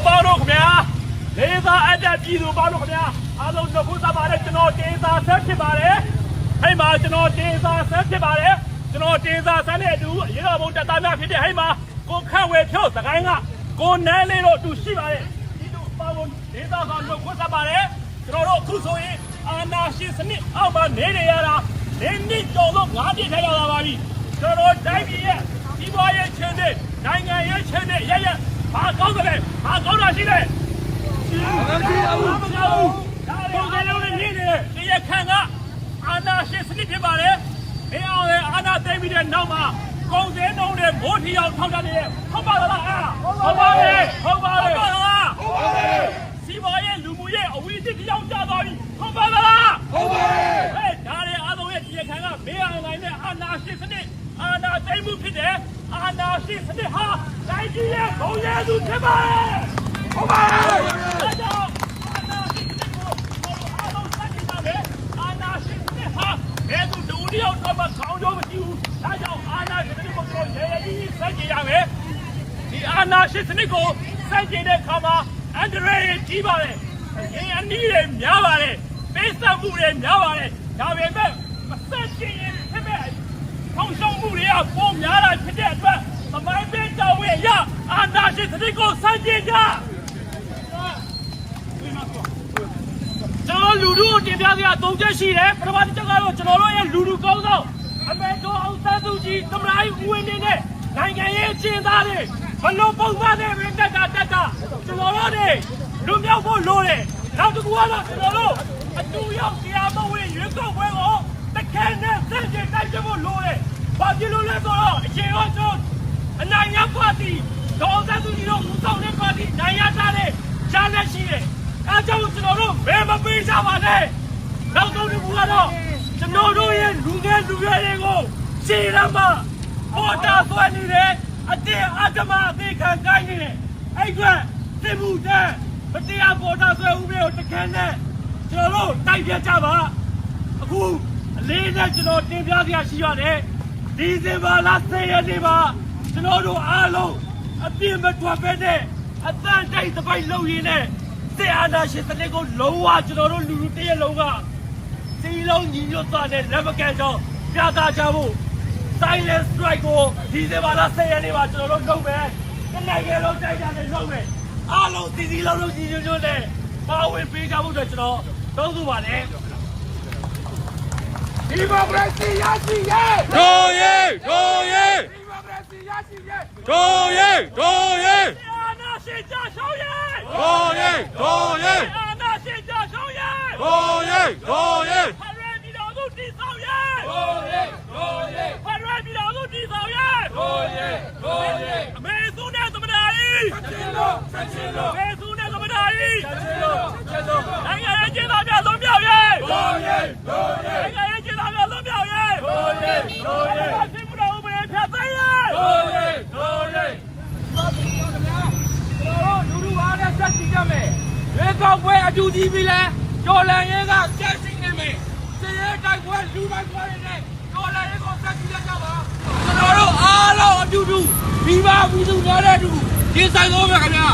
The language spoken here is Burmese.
包罗怎么样？雷达按照技术包罗怎么样？阿龙这不咋把的，只能电啥30把的，还嘛只能电啥30把的，只能电啥3度，一个梦在大面皮的，还嘛我看尾票这个啊，我南来了都10把的，一度把我雷达上就不咋把的，只能说苦所以啊那些是你阿把内的呀啦，连你找到哪里才要到哪里，这罗在毕业，地方也签的，南岸也签的，爷爷把搞的嘞，把搞的起来。公开楼的你的，你也看看，俺那些是你品牌的，没有的，俺那对面的老妈，公开楼的摩天要ထောက်ကြတယ်ဟုတ်ပါလားဟုတ်ပါတယ်ဟုတ်ပါတယ်ဟုတ်ပါလားဟုတ်ပါတယ်စီးပွားရေးလူမှုရေးအဝိဇ္ဇာကြောင့်ကြာသွားပြီဟုတ်ပါလားဟုတ်ပါတယ်ဟဲ့ဒါတွေအားလုံးရဲ့ဒီခံကမေးအောင်နိုင်တဲ့အာနာရှိစနစ်အာနာသိမ်းမှုဖြစ်တယ်အာနာရှိစနစ်ဟာတိုင်းပြည်ရဲ့ဘုံရဲသူဖြစ်ပါတယ်ဟုတ်ပါတယ်ဒါကြောင့်အာနာရှိစနစ်ကိုအားလုံးစတင်ပါမယ်အာနာရှိစနစ်ဟာဘယ်သူတူတယောက်တော့မှခေါင်းကျိုးမရှိဘူးဒါကြောင့်အာနာရှိစနစ်ကိုကျွန်တော်ရဲကြီးစတင်ရမယ်ဒီအာနာရှိစနစ်ကိုစတင်တဲ့အခါမှာအန်ဒရေကြီးပါတယ်ရင်းအနည်းတွေများပါတယ်ပေးဆက်မှုတွေများပါတယ်ဒါပေမဲ့မဆက်ချင်ရင်ဖြစ်မဲ့ထောင်ရှုံးမှုတွေကပုံများတာဖြစ်တဲ့အတွက်သမိုင်းပေးတော်ဝင်ရအာနာရှိစနစ်ကိုစတင်ကြကျွန်တော်လူထုကိုတင်ပြစရာ၃ချက်ရှိတယ်ပထမတစ်ချက်ကတော့ကျွန်တော်တို့ရဲ့လူထုကောင်းဆောင်အမေတော်အောင်ဆန်းစုကြည်သမ္မတကြီးဦးဝင်းမြင့်နဲ့နိုင်ငံရေးအကျဉ်းသားတွေဘလို့ပုံစံနဲ့ပဲတက်တာကျွန်တော်တို့တွေလူမြောက်ဖို့လိုတယ်နောက်တစ်ခုကတော့ကျွန်တော်တို့အတူရောက်တရားမဝင်ရွေးကောက်ပွဲကိုတခဲနဲ့စတင်တိုက်ကြဖို့လိုတယ်ဘာဖြစ်လို့လဲဆိုတော့အချိန်တော့ကျွန်တော်အနိုင်ရပါတီဒေါ်ဆန်းစုကြည်တို့ဦးဆောင်တဲ့ပါတီနိုင်ရတာတဲ့ရှားလက်ရှိတယ်အားကြောင့်ကျွန်တော်တို့ဘယ်မပေးကြပါနဲ့နောက်ဆုံးတစ်ခုကတော့ကျွန်တော်တို့ရဲ့လူငယ်လူရွယ်တွေကိုရှေ့ရမှာပေါ်တာဆွဲနေတယ်အတင်းအဓမ္မအသေးခံကိုင်းနေတယ်အဲ့အတွက်စစ်မှုတန်းမတရားပေါ်တာဆွဲဥပဒေကိုတခဲနဲ့ကျွန်တော်တို့တိုက်ပြကြပါအခုအလေးနဲ့ကျွန်တော်တင်ပြစရာရှိရတယ်ဒီဇင်ဘာလ10ရက်နေ့မှာကျွန်တော်တို့အားလုံးအပြည့်မထွက်ပဲနဲ့အသံတိုက်သပိုက်လုပ်ရင်းနဲ့စစ်အာဏာရှင်စနစ်ကိုလုံးဝကျွန်တော်တို့လူလူတရက်လုံးကစီလုံးညီညွတ်သွားတဲ့လက်မကန်ကြောင့်ပြသကြဖို့ silent strike ကိုဒီဇင်ဘာလ10ရက်နေ့မှာကျွန်တော်တို့လုပ်မယ်။ဒီနိုင်ငံလုံးတိုက်ကြတယ်လုပ်မယ်။အားလုံးစီလုံးလုံးညီညွတ်ညွတ်နဲ့ပါဝင်ပေးကြဖို့အတွက်ကျွန်တော်တောင်းဆိုပါတယ်။ဒီမိုကရေစီရရှိရဲ့တို့ရဲ့တို့ရဲ့ဒီမိုကရေစီရရှိရဲ့တို့ရဲ့တို့ရဲ့အာဏာရှင်ကြရှောင်းရဲ့တို့ရဲ့တို့ရဲ့အာဏာရှင်ကြရှောင်းရဲ့တို့ရဲ့တို့ရဲ့ဖရယ်ပြည်တော်စုတည်ဆောင်ရဲ့တို့ရဲ့တို့ရဲ့ဖရယ်ပြည်တော်စုတည်ဆောင်ရဲ့တို့ရဲ့တို့ရဲ့အမေစုနဲ့သမ္မတကြီးဆက်ချင်းလို့ဆက်ချင်းလို့အမေစုနဲ့သမ္မတကြီးဆက်ချင်းလို့ဆက်ချင်းလို့နိုင်ငံရေးကျင်းသားများလုံးမြောက်ရဲ့တို့ရဲ့တို့ရဲ့နိုင်ငံရေးကျင်းသားများလုံးမြောက်ရဲ့တို့ရဲ့တို့ရဲ့စစ်မှုတော်ဥပဒေဖြတ်သိမ်းရဲ့တို့ရဲ့တို့ရဲ့လူလူအားနဲ့ဆက်ကြည့်ကြမယ်ရွေးကောက်ပွဲအတူတည်ပြီးလဲကျော်လန်ရဲကဆက်ရှိနေမယ်စစ်ရဲတိုက်ပွဲလူတိုက်ပွဲတွေနဲ့ကျော်လန်ရဲကိုဆက်ကြည့်ကြပါကျွန်တော်တို့အားလုံးအတူတူမိဘပြည်သူများတဲ့အတူဒီဆိုင်သောပဲခင်ဗျာ